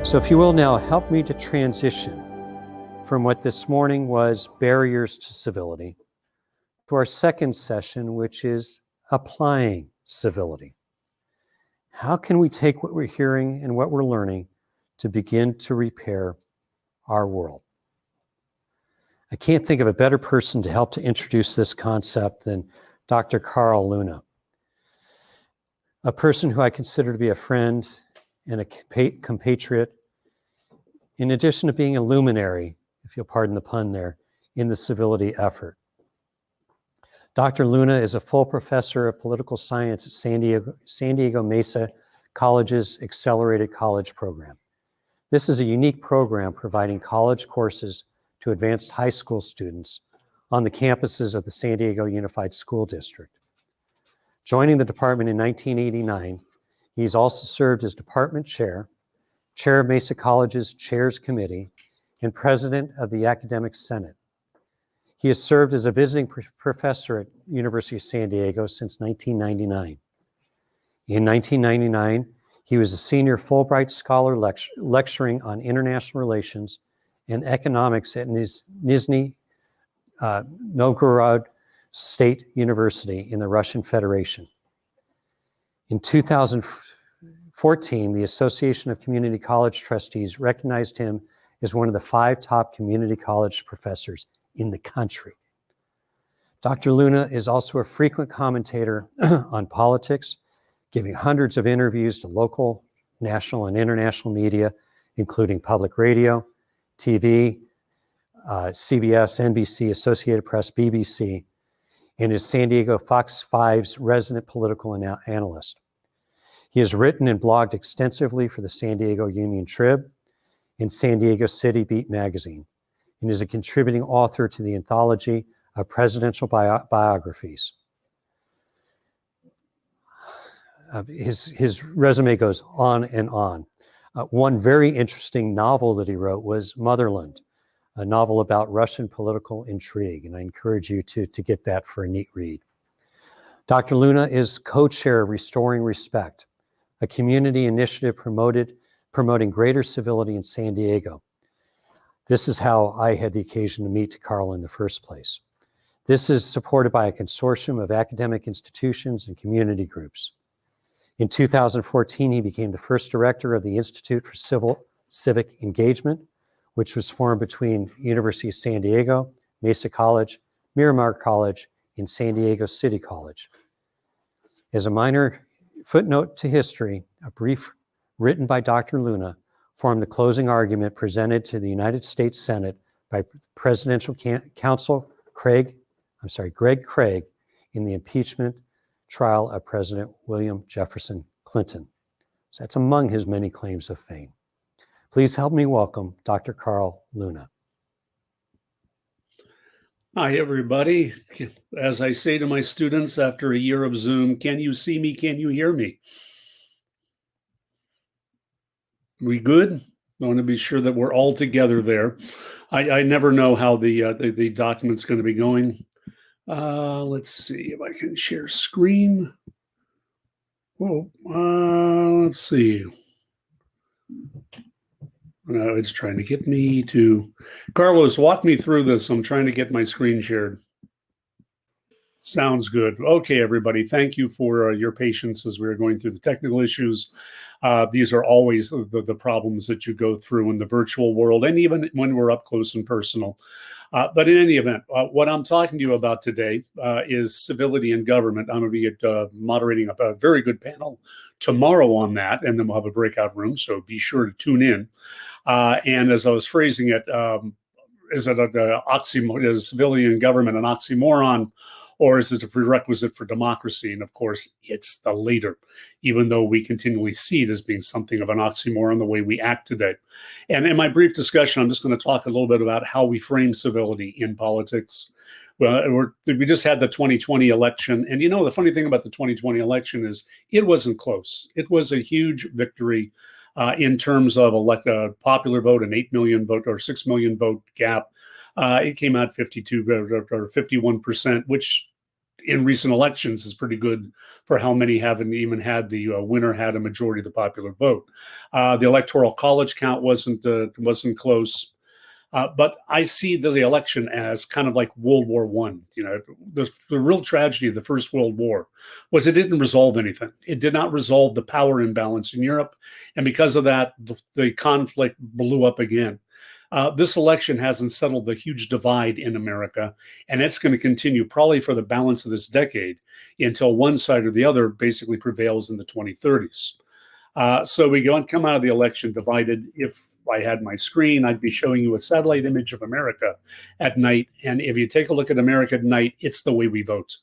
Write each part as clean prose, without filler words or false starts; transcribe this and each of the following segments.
So if you will now help me to transition from what this morning was barriers to civility to our second session, which is applying civility. How can we take what we're hearing and what we're learning to begin to repair our world? I can't think of a better person to help to introduce this concept than Dr. Carl Luna, a person who I consider to be a friend and a compatriot, in addition to being a luminary, if you'll pardon the pun there, in the civility effort. Dr. Luna is a full professor of political science at San Diego Mesa College's Accelerated College Program. This is a unique program providing college courses to advanced high school students on the campuses of the San Diego Unified School District. Joining the department in 1989, he's also served as department chair of Mesa College's Chairs Committee, and president of the Academic Senate. He has served as a visiting professor at University of San Diego since 1999. In 1999, he was a senior Fulbright scholar lecturing on international relations and economics at Nizhny Novgorod State University in the Russian Federation. In 2014, the Association of Community College Trustees recognized him as one of the 5 top community college professors in the country. Dr. Luna is also a frequent commentator on politics, giving hundreds of interviews to local, national, and international media, including public radio, TV, CBS, NBC, Associated Press, BBC, and is San Diego Fox 5's resident political analyst. He has written and blogged extensively for the San Diego Union Trib and San Diego City Beat magazine, and is a contributing author to the anthology of presidential biographies. His resume goes on and on. One very interesting novel that he wrote was Motherland, a novel about Russian political intrigue, and I encourage you to get that for a neat read. Dr. Luna is co-chair of Restoring Respect, a community initiative promoting greater civility in San Diego. This is how I had the occasion to meet Carl in the first place. This is supported by a consortium of academic institutions and community groups. In 2014, he became the first director of the Institute for Civic Engagement, which was formed between University of San Diego, Mesa College, Miramar College, and San Diego City College. As a minor footnote to history, a brief written by Dr. Luna formed the closing argument presented to the United States Senate by Presidential Counsel Greg Craig in the impeachment trial of President William Jefferson Clinton. So that's among his many claims of fame. Please help me welcome Dr. Carl Luna. Hi, everybody. As I say to my students after a year of Zoom, can you see me? Can you hear me? We good? I want to be sure that we're all together there. I never know how the document's going to be going. Let's see if I can share screen. Oh, let's see. It's trying to get me to... Carlos, walk me through this. I'm trying to get my screen shared. Sounds good. Okay, everybody. Thank you for your patience as we were going through the technical issues. These are always the problems that you go through in the virtual world, and even when we're up close and personal. But in any event, what I'm talking to you about today is civility in government. I'm going to be moderating a very good panel tomorrow on that, and then we'll have a breakout room, so be sure to tune in. And as I was phrasing it, is it is civility in government an oxymoron, or is it a prerequisite for democracy? And of course, it's the later, even though we continually see it as being something of an oxymoron the way we act today. And in my brief discussion, I'm just going to talk a little bit about how we frame civility in politics. Well, we just had the 2020 election. And you know, the funny thing about the 2020 election is it wasn't close. It was a huge victory in terms of popular vote, an 8 million vote or 6 million vote gap. It came out 52 or 51%, which in recent elections is pretty good for how many haven't even had the winner had a majority of the popular vote. The electoral college count wasn't close. But I see the election as kind of like World War One. The real tragedy of the First World War was it didn't resolve anything. It did not resolve the power imbalance in Europe, and because of that, the conflict blew up again. This election hasn't settled the huge divide in America, and it's going to continue probably for the balance of this decade until one side or the other basically prevails in the 2030s. So we go and come out of the election divided. If I had my screen, I'd be showing you a satellite image of America at night. And if you take a look at America at night, it's the way we vote.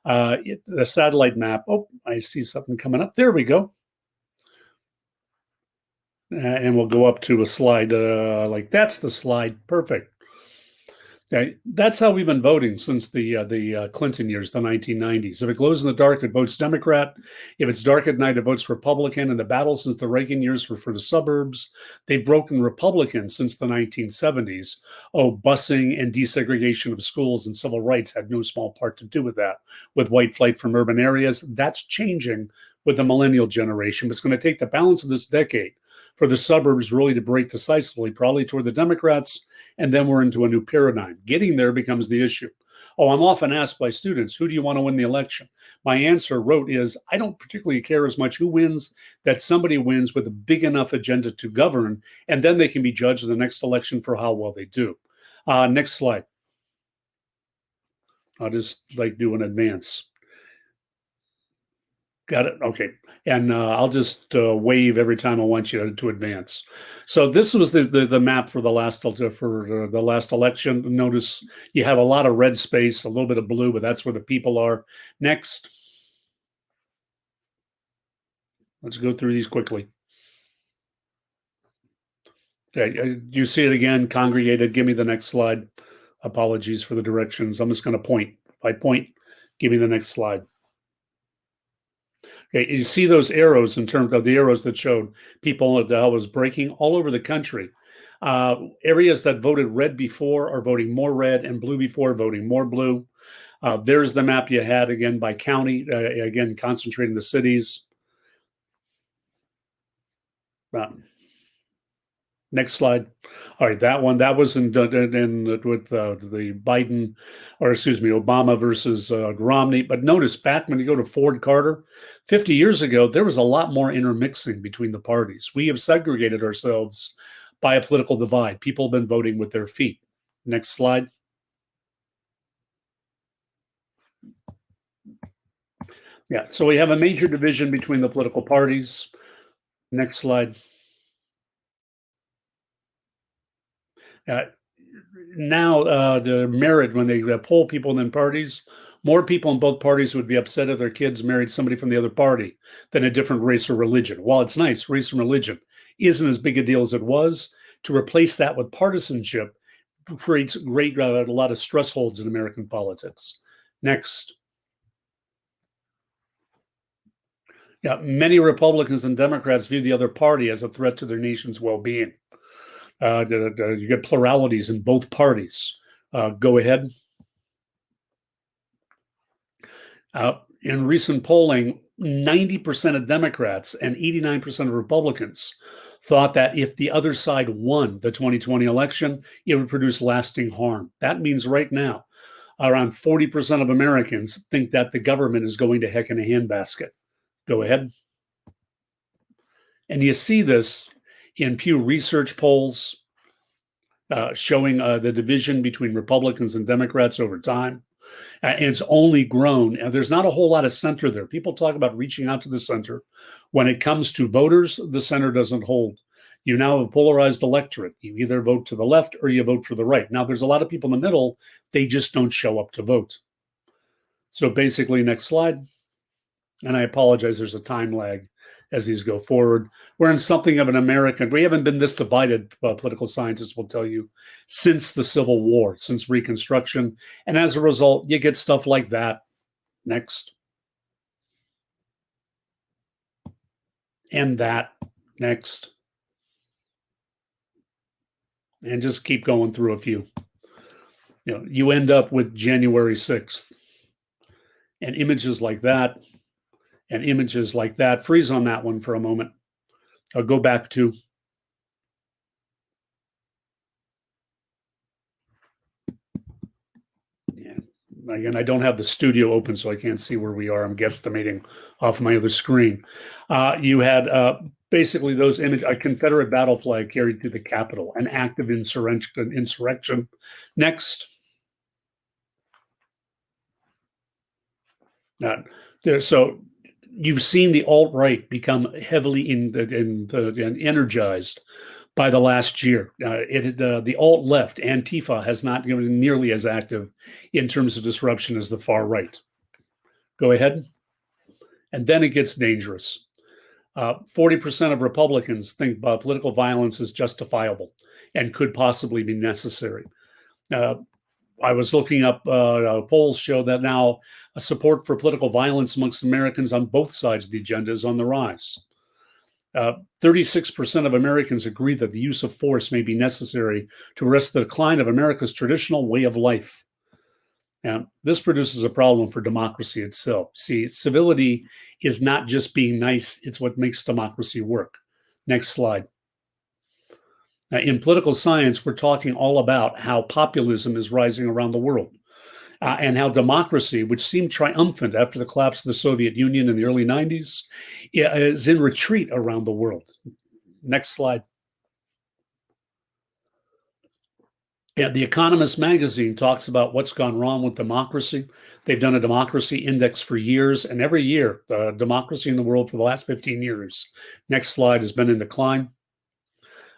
The satellite map. Oh, I see something coming up. There we go. And we'll go up to a slide like that's the slide. Perfect. Okay, that's how we've been voting since the Clinton years, the 1990s. If it glows in the dark, it votes Democrat. If it's dark at night, it votes Republican. And the battle since the Reagan years were for the suburbs. They've broken Republican since the 1970s. Oh, busing and desegregation of schools and civil rights had no small part to do with that. With white flight from urban areas, that's changing with the millennial generation. But it's going to take the balance of this decade for the suburbs really to break decisively, probably toward the Democrats, and then we're into a new paradigm. Getting there becomes the issue. Oh, I'm often asked by students, who do you want to win the election? My answer is, I don't particularly care as much who wins, that somebody wins with a big enough agenda to govern, and then they can be judged in the next election for how well they do. Next slide. I'll just do an advance. Got it. Okay. And I'll just wave every time I want you to advance. So this was the map for the last election. Notice you have a lot of red space, a little bit of blue, but that's where the people are. Next. Let's go through these quickly. Okay. You see it again, congregated. Give me the next slide. Apologies for the directions. I'm just going to point. If I point, give me the next slide. Okay, you see those arrows in terms of the arrows that showed people that was breaking all over the country. Areas that voted red before are voting more red, and blue before voting more blue. There's the map you had again by county, again concentrating the cities. Next slide. All right, that was in with the Biden, or excuse me, Obama versus Romney. But notice back when you go to Ford Carter, 50 years ago, there was a lot more intermixing between the parties. We have segregated ourselves by a political divide. People have been voting with their feet. Next slide. Yeah, so we have a major division between the political parties. Next slide. Now, the merit, when they poll people and then parties, more people in both parties would be upset if their kids married somebody from the other party than a different race or religion. While it's nice, race and religion isn't as big a deal as it was. To replace that with partisanship creates a lot of stress holds in American politics. Next. Yeah, many Republicans and Democrats view the other party as a threat to their nation's well-being. You get pluralities in both parties. Go ahead. In recent polling, 90% of Democrats and 89% of Republicans thought that if the other side won the 2020 election, it would produce lasting harm. That means right now, around 40% of Americans think that the government is going to heck in a handbasket. Go ahead. And you see this in Pew Research polls showing the division between Republicans and Democrats over time. And it's only grown. And there's not a whole lot of center there. People talk about reaching out to the center. When it comes to voters, the center doesn't hold. You now have a polarized electorate. You either vote to the left or you vote for the right. Now, there's a lot of people in the middle. They just don't show up to vote. So basically, next slide. And I apologize, there's a time lag as these go forward. We're in something of an American, we haven't been this divided, political scientists will tell you, since the Civil War, since Reconstruction. And as a result, you get stuff like that. Next. And that. Next. And just keep going through a few. You end up with January 6th. and images like that, and images like that. Freeze on that one for a moment. I'll go back to. Yeah. Again, I don't have the studio open, so I can't see where we are. I'm guesstimating off my other screen. You had basically those images, a Confederate battle flag carried through the Capitol, an act of insurrection. Next. So you've seen the alt-right become heavily energized by the last year. The alt-left, Antifa, has not been nearly as active in terms of disruption as the far right. Go ahead. And then it gets dangerous. 40% of Republicans think political violence is justifiable and could possibly be necessary. I was looking up, polls show that now support for political violence amongst Americans on both sides of the agenda is on the rise. 36% of Americans agree that the use of force may be necessary to arrest the decline of America's traditional way of life. And this produces a problem for democracy itself. See, civility is not just being nice, it's what makes democracy work. Next slide. In political science, we're talking all about how populism is rising around the world and how democracy, which seemed triumphant after the collapse of the Soviet Union in the early 90s, is in retreat around the world. Next slide. Yeah, The Economist magazine talks about what's gone wrong with democracy. They've done a democracy index for years, and every year, democracy in the world for the last 15 years. Next slide has been in decline.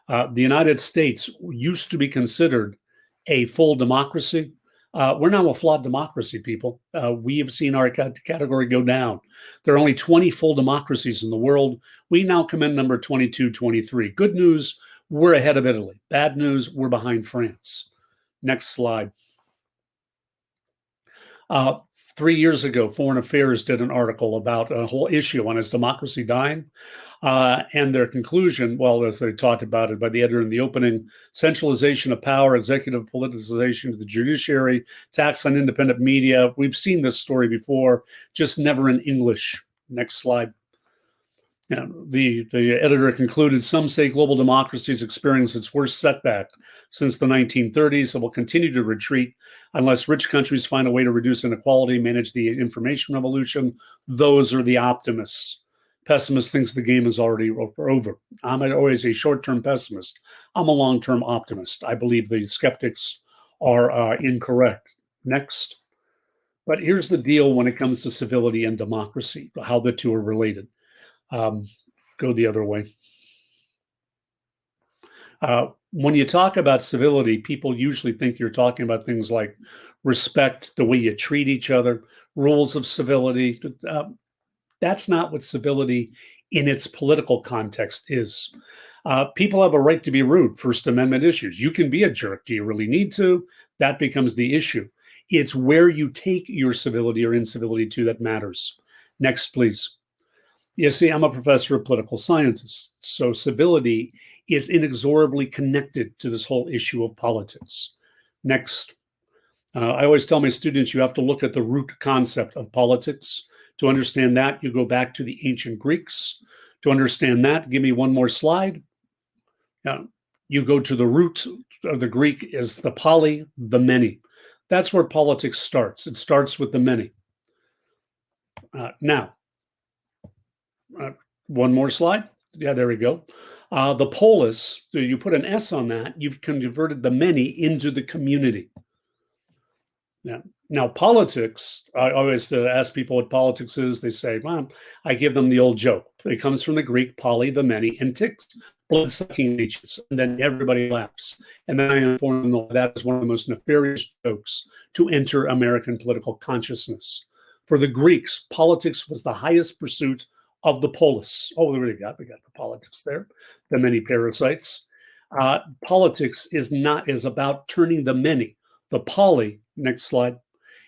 The United States used to be considered a full democracy. We're now a flawed democracy, people. We have seen our category go down. There are only 20 full democracies in the world. We now come in number 22, 23. Good news, we're ahead of Italy. Bad news, we're behind France. Next slide. 3 years ago, Foreign Affairs did an article about a whole issue on is democracy dying? And their conclusion, well, as they talked about it by the editor in the opening, centralization of power, executive politicization of the judiciary, tax on independent media. We've seen this story before, just never in English. Next slide. The editor concluded, some say global democracies experience its worst setback since the 1930s and will continue to retreat unless rich countries find a way to reduce inequality, manage the information revolution. Those are the optimists. Pessimist thinks the game is already over. I'm always a short-term pessimist. I'm a long-term optimist. I believe the skeptics are incorrect. Next. But here's the deal when it comes to civility and democracy, how the two are related. Go the other way. When you talk about civility, people usually think you're talking about things like respect, the way you treat each other, rules of civility. That's not what civility in its political context is. People have a right to be rude, First Amendment issues. You can be a jerk. Do you really need to? That becomes the issue. It's where you take your civility or incivility to that matters. Next, please. You see, I'm a professor of political sciences, so civility is inexorably connected to this whole issue of politics. Next. I always tell my students you have to look at the root concept of politics. To understand that, you go back to the ancient Greeks. To understand that, give me one more slide. You go to the root of the Greek is the poly, the many. That's where politics starts. It starts with the many. Now, one more slide. Yeah, there we go. The polis, you put an S on that, you've converted the many into the community. Now politics, I always ask people what politics is. They say, well, I give them the old joke. It comes from the Greek, poly, the many, and ticks, blood-sucking leeches. And then everybody laughs. And then I inform them that is one of the most nefarious jokes to enter American political consciousness. For the Greeks, politics was the highest pursuit of the polis. Oh, we got the politics there, the many parasites. Politics is about turning the many, the poly, next slide,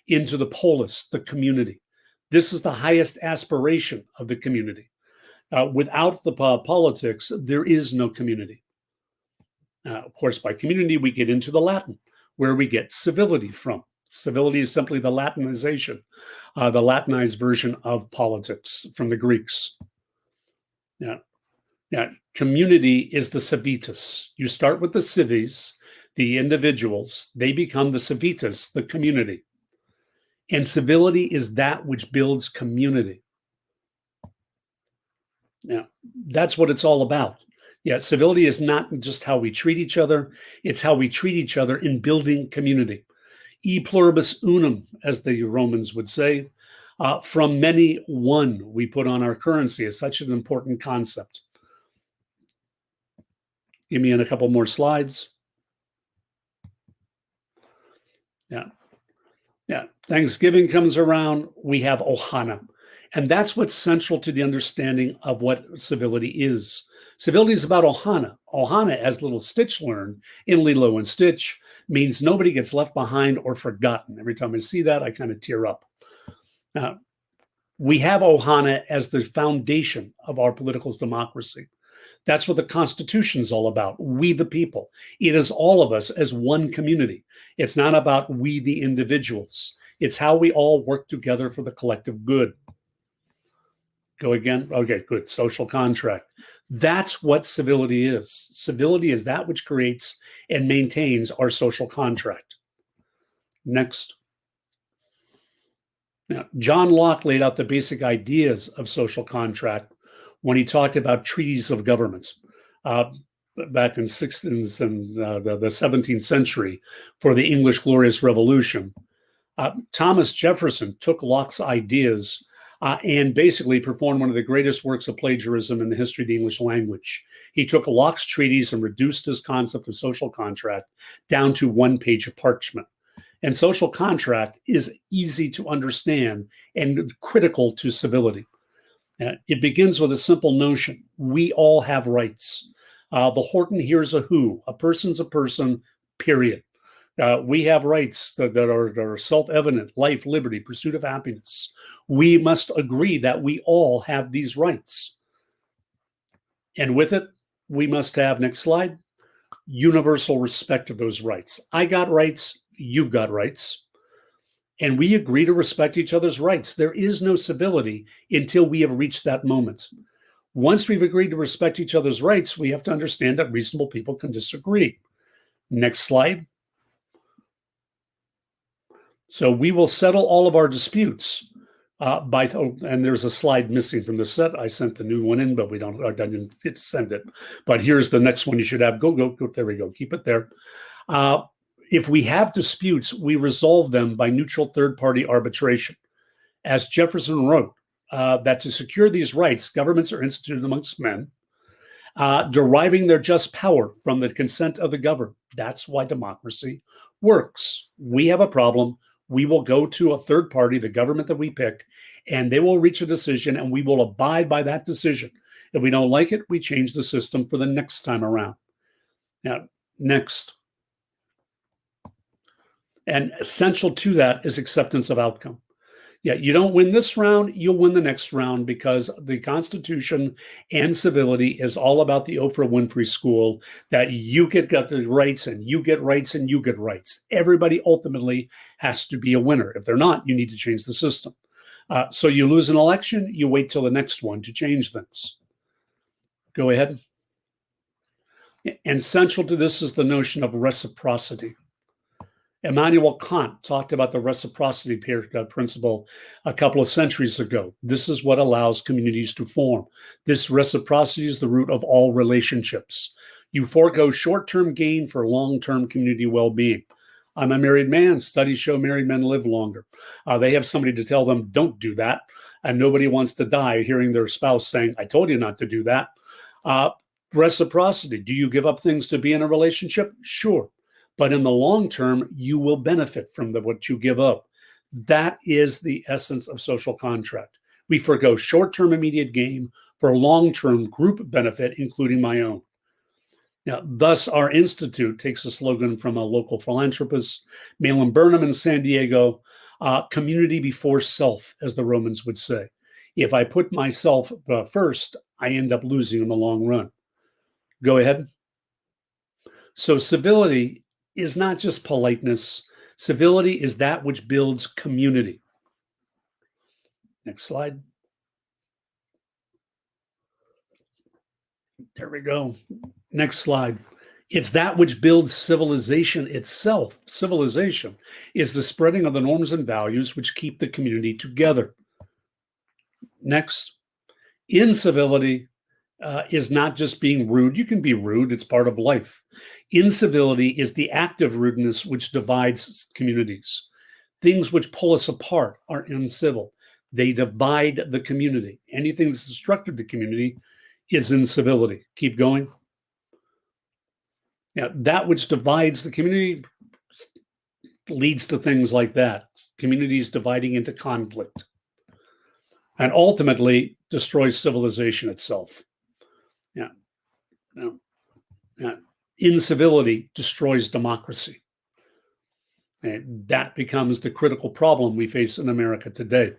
into the polis, the community. This is the highest aspiration of the community. Without the politics, there is no community. Of course, by community, we get into the Latin, where we get civility from. Civility is simply the Latinization, the Latinized version of politics from the Greeks. Yeah. Yeah. Community is the civitas. You start with the cives, the individuals, they become the civitas, the community. And civility is that which builds community. Yeah, that's what it's all about. Yeah, civility is not just how we treat each other, it's how we treat each other in building community. E pluribus unum, as the Romans would say. From many, one we put on our currency is such an important concept. Give me in a couple more slides. Yeah. Yeah. Thanksgiving comes around, we have Ohana. And that's what's central to the understanding of what civility is. Civility is about Ohana. Ohana, as little Stitch learned in Lilo and Stitch, means nobody gets left behind or forgotten. Every time I see that, I kind of tear up. We have Ohana as the foundation of our political democracy. That's what the Constitution's all about. We the people. It is all of us as one community. It's not about we the individuals. It's how we all work together for the collective good. Go again? Okay, good. Social contract. That's what civility is. Civility is that which creates and maintains our social contract. Next. Now, John Locke laid out the basic ideas of social contract when he talked about treaties of governments back in the 17th century for the English Glorious Revolution. Thomas Jefferson took Locke's ideas and basically performed one of the greatest works of plagiarism in the history of the English language. He took Locke's treatise and reduced his concept of social contract down to one page of parchment. And social contract is easy to understand and critical to civility. It begins with a simple notion. We all have rights. The Horton here's a who. A person's a person, period. We have rights that are self-evident: life, liberty, pursuit of happiness. We must agree that we all have these rights. And with it, we must have, next slide, universal respect of those rights. I got rights, you've got rights. And we agree to respect each other's rights. There is no civility until we have reached that moment. Once we've agreed to respect each other's rights, we have to understand that reasonable people can disagree. Next slide. So we will settle all of our disputes and there's a slide missing from the set. I sent the new one in, but I didn't send it. But here's the next one you should have. Go. There we go. Keep it there. If we have disputes, we resolve them by neutral third-party arbitration. As Jefferson wrote, that to secure these rights, governments are instituted amongst men, deriving their just power from the consent of the governed. That's why democracy works. We have a problem. We will go to a third party, the government that we pick, and they will reach a decision, and we will abide by that decision. If we don't like it, we change the system for the next time around. Now, next. And essential to that is acceptance of outcome. Yeah, you don't win this round, you'll win the next round, because the Constitution and civility is all about the Oprah Winfrey School, that you get the rights and you get rights and you get rights. Everybody ultimately has to be a winner. If they're not, you need to change the system. So you lose an election, you wait till the next one to change things. Go ahead. And central to this is the notion of reciprocity. Immanuel Kant talked about the reciprocity principle a couple of centuries ago. This is what allows communities to form. This reciprocity is the root of all relationships. You forego short-term gain for long-term community well-being. I'm a married man. Studies show married men live longer. They have somebody to tell them, don't do that. And nobody wants to die hearing their spouse saying, I told you not to do that. Reciprocity. Do you give up things to be in a relationship? Sure. But in the long term, you will benefit from what you give up. That is the essence of social contract. We forgo short-term immediate gain for long-term group benefit, including my own. Now, thus, our institute takes a slogan from a local philanthropist, Malin Burnham in San Diego, community before self, as the Romans would say. If I put myself first, I end up losing in the long run. Go ahead. So civility is not just politeness. Civility is that which builds community. Next slide. There we go. Next slide. It's that which builds civilization itself. Civilization is the spreading of the norms and values which keep the community together. Next. Incivility is not just being rude. You can be rude, it's part of life. Incivility is the active rudeness which divides communities. Things which pull us apart are incivil. They divide the community. Anything that's destructive to the community is incivility. Keep going. Yeah, that which divides the community leads to things like that. Communities dividing into conflict. And ultimately destroys civilization itself. Incivility destroys democracy. And that becomes the critical problem we face in America today.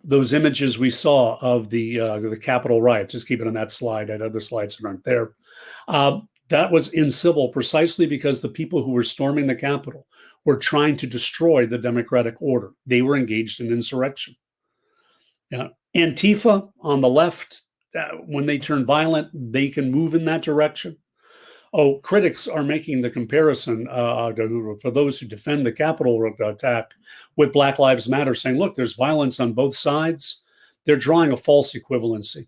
Those images we saw of the Capitol riot, just keep it on that slide, and other slides that aren't there. That was incivil precisely because the people who were storming the Capitol were trying to destroy the democratic order. They were engaged in insurrection. Antifa on the left, when they turn violent, they can move in that direction. Oh, critics are making the comparison for those who defend the Capitol attack with Black Lives Matter, saying, look, there's violence on both sides. They're drawing a false equivalency.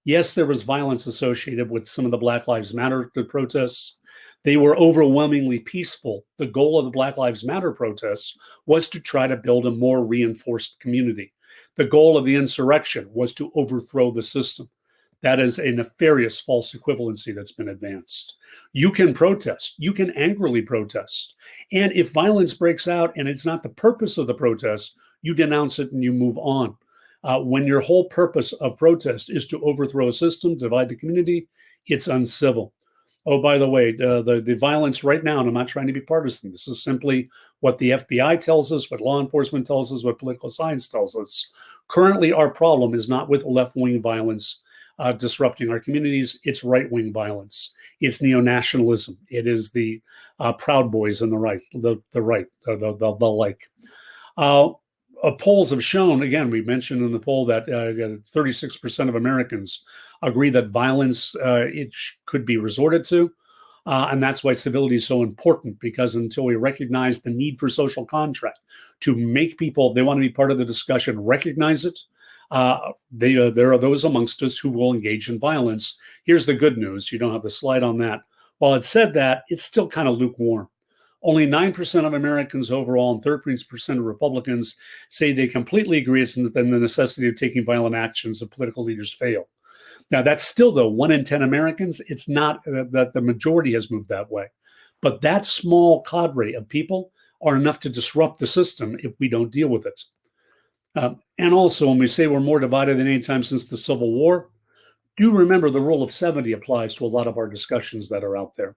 Yes, there was violence associated with some of the Black Lives Matter protests. They were overwhelmingly peaceful. The goal of the Black Lives Matter protests was to try to build a more reinforced community. The goal of the insurrection was to overthrow the system. That is a nefarious false equivalency that's been advanced. You can protest. You can angrily protest. And if violence breaks out and it's not the purpose of the protest, you denounce it and you move on. When your whole purpose of protest is to overthrow a system, divide the community, it's uncivil. Oh, by the way, the violence right now, and I'm not trying to be partisan, this is simply what the FBI tells us, what law enforcement tells us, what political science tells us. Currently, our problem is not with left-wing violence disrupting our communities. It's right-wing violence. It's neo-nationalism. It is the Proud Boys and the right, the like. Polls have shown, again, we mentioned in the poll that 36% of Americans agree that violence could be resorted to. And that's why civility is so important, because until we recognize the need for social contract to make people, if they want to be part of the discussion, recognize it, there are those amongst us who will engage in violence. Here's the good news. You don't have the slide on that. While it said that, it's still kind of lukewarm. Only 9% of Americans overall and 13% of Republicans say they completely agree it's in the necessity of taking violent actions if political leaders fail. Now, that's still, though, 1 in 10 Americans. It's not that the majority has moved that way. But that small cadre of people are enough to disrupt the system if we don't deal with it. And also, when we say we're more divided than any time since the Civil War, do remember the rule of 70 applies to a lot of our discussions that are out there.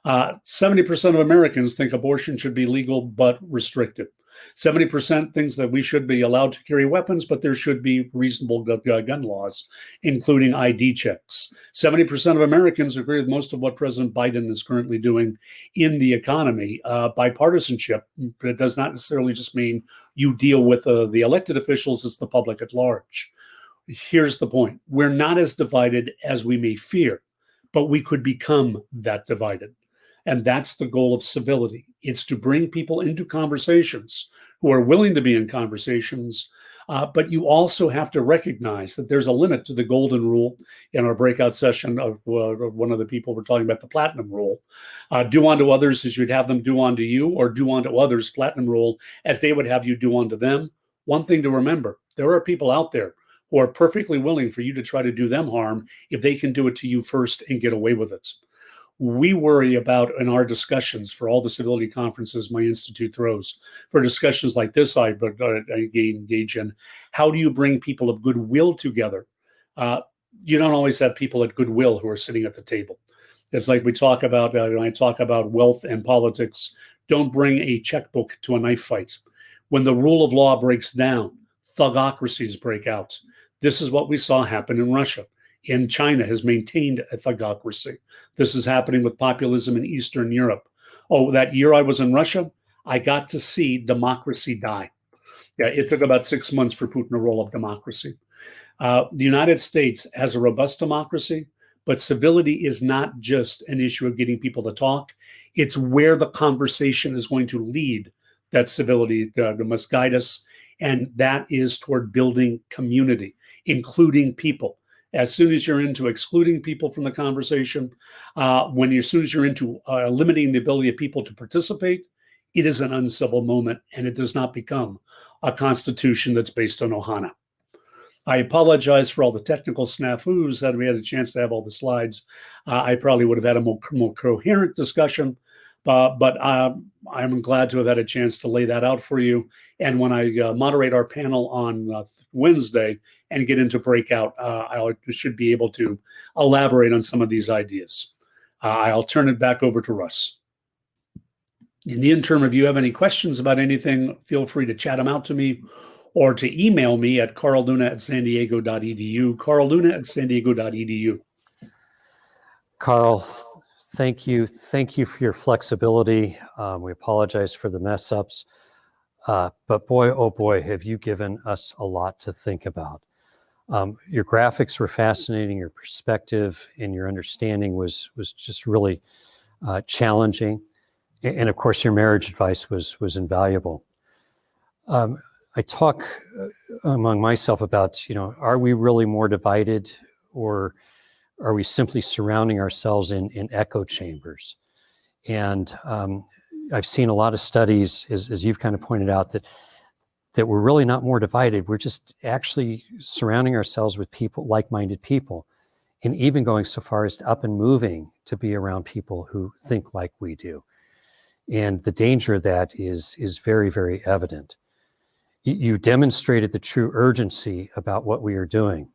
70% of Americans think abortion should be legal but restricted. 70% thinks that we should be allowed to carry weapons, but there should be reasonable gun laws, including ID checks. 70% of Americans agree with most of what President Biden is currently doing in the economy. Bipartisanship, but it does not necessarily just mean you deal with the elected officials, it's the public at large. Here's the point. We're not as divided as we may fear, but we could become that divided. And that's the goal of civility. It's to bring people into conversations who are willing to be in conversations, but you also have to recognize that there's a limit to the golden rule. In our breakout session, one of the people were talking about the platinum rule. Do unto others as you'd have them do unto you, or do unto others, platinum rule, as they would have you do unto them. One thing to remember, there are people out there who are perfectly willing for you to try to do them harm if they can do it to you first and get away with it. We worry about, in our discussions for all the civility conferences my institute throws, for discussions like this I engage in, how do you bring people of goodwill together? You don't always have people at goodwill who are sitting at the table. It's like we talk about, when I talk about wealth and politics, don't bring a checkbook to a knife fight. When the rule of law breaks down, thugocracies break out. This is what we saw happen in Russia. And China has maintained a thugocracy. This is happening with populism in Eastern Europe. Oh, that year I was in Russia, I got to see democracy die. Yeah, it took about 6 months for Putin to roll up democracy. The United States has a robust democracy, but civility is not just an issue of getting people to talk. It's where the conversation is going to lead that civility must guide us. And that is toward building community, including people. As soon as you're into excluding people from the conversation, as soon as you're into limiting the ability of people to participate, it is an uncivil moment, and it does not become a constitution that's based on Ohana. I apologize for all the technical snafus. Had we had a chance to have all the slides, I probably would have had a more coherent discussion. But I'm glad to have had a chance to lay that out for you. And when I moderate our panel on Wednesday and get into breakout, I should be able to elaborate on some of these ideas. I'll turn it back over to Russ. In the interim, if you have any questions about anything, feel free to chat them out to me or to email me at carlluna@sandiego.edu, carlluna@sandiego.edu. Carl, thank you. Thank you for your flexibility. We apologize for the mess ups. But boy, oh boy, have you given us a lot to think about. Your graphics were fascinating. Your perspective and your understanding was just really challenging. And of course, your marriage advice was invaluable. I talk among myself about, are we really more divided, or are we simply surrounding ourselves in echo chambers? And I've seen a lot of studies, as you've kind of pointed out, that we're really not more divided. We're just actually surrounding ourselves with people, like-minded people, and even going so far as to up and moving to be around people who think like we do. And the danger of that is very, very evident. You demonstrated the true urgency about what we are doing.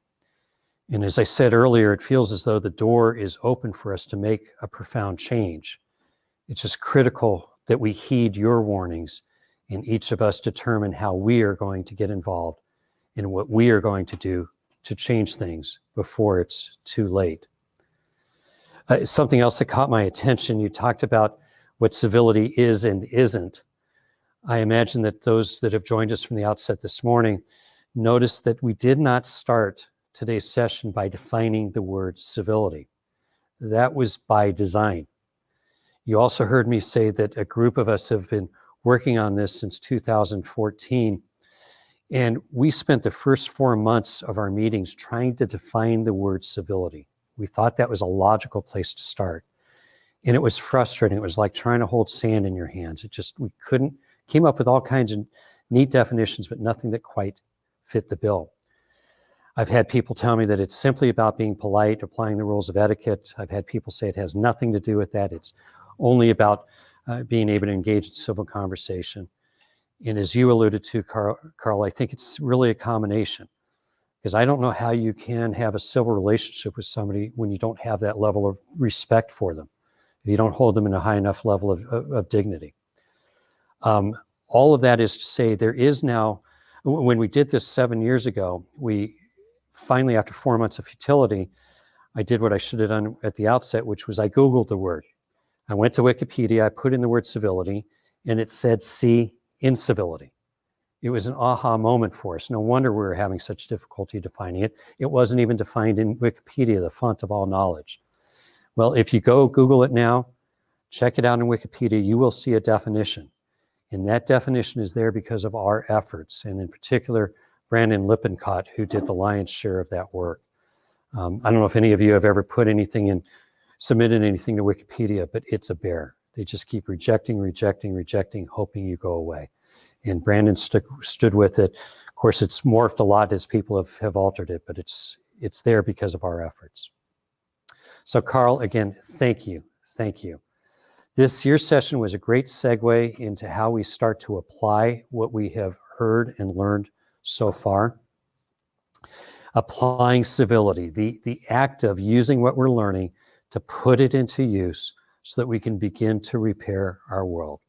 And as I said earlier, it feels as though the door is open for us to make a profound change. It's just critical that we heed your warnings and each of us determine how we are going to get involved in what we are going to do to change things before it's too late. Something else that caught my attention, you talked about what civility is and isn't. I imagine that those that have joined us from the outset this morning noticed that we did not start today's session by defining the word civility. That was by design. You also heard me say that a group of us have been working on this since 2014, and we spent the first 4 months of our meetings trying to define the word civility. We thought that was a logical place to start. And it was frustrating. It was like trying to hold sand in your hands. We came up with all kinds of neat definitions, but nothing that quite fit the bill. I've had people tell me that it's simply about being polite, applying the rules of etiquette. I've had people say it has nothing to do with that. It's only about being able to engage in civil conversation. And as you alluded to, Carl, I think it's really a combination, because I don't know how you can have a civil relationship with somebody when you don't have that level of respect for them, if you don't hold them in a high enough level of dignity. All of that is to say, there is now, when we did this 7 years ago, we finally, after 4 months of futility, I did what I should have done at the outset, which was I Googled the word. I went to Wikipedia, I put in the word civility, and it said "see incivility." It was an aha moment for us. No wonder we were having such difficulty defining it. It wasn't even defined in Wikipedia, the font of all knowledge. Well, if you go Google it now, check it out in Wikipedia, you will see a definition. And that definition is there because of our efforts, and in particular, Brandon Lippincott, who did the lion's share of that work. I don't know if any of you have ever put anything in, submitted anything to Wikipedia, but it's a bear. They just keep rejecting, hoping you go away. And Brandon stood with it. Of course, it's morphed a lot as people have altered it, but it's there because of our efforts. So Carl, again, thank you. This year's session was a great segue into how we start to apply what we have heard and learned so far. Applying civility, the act of using what we're learning to put it into use so that we can begin to repair our world.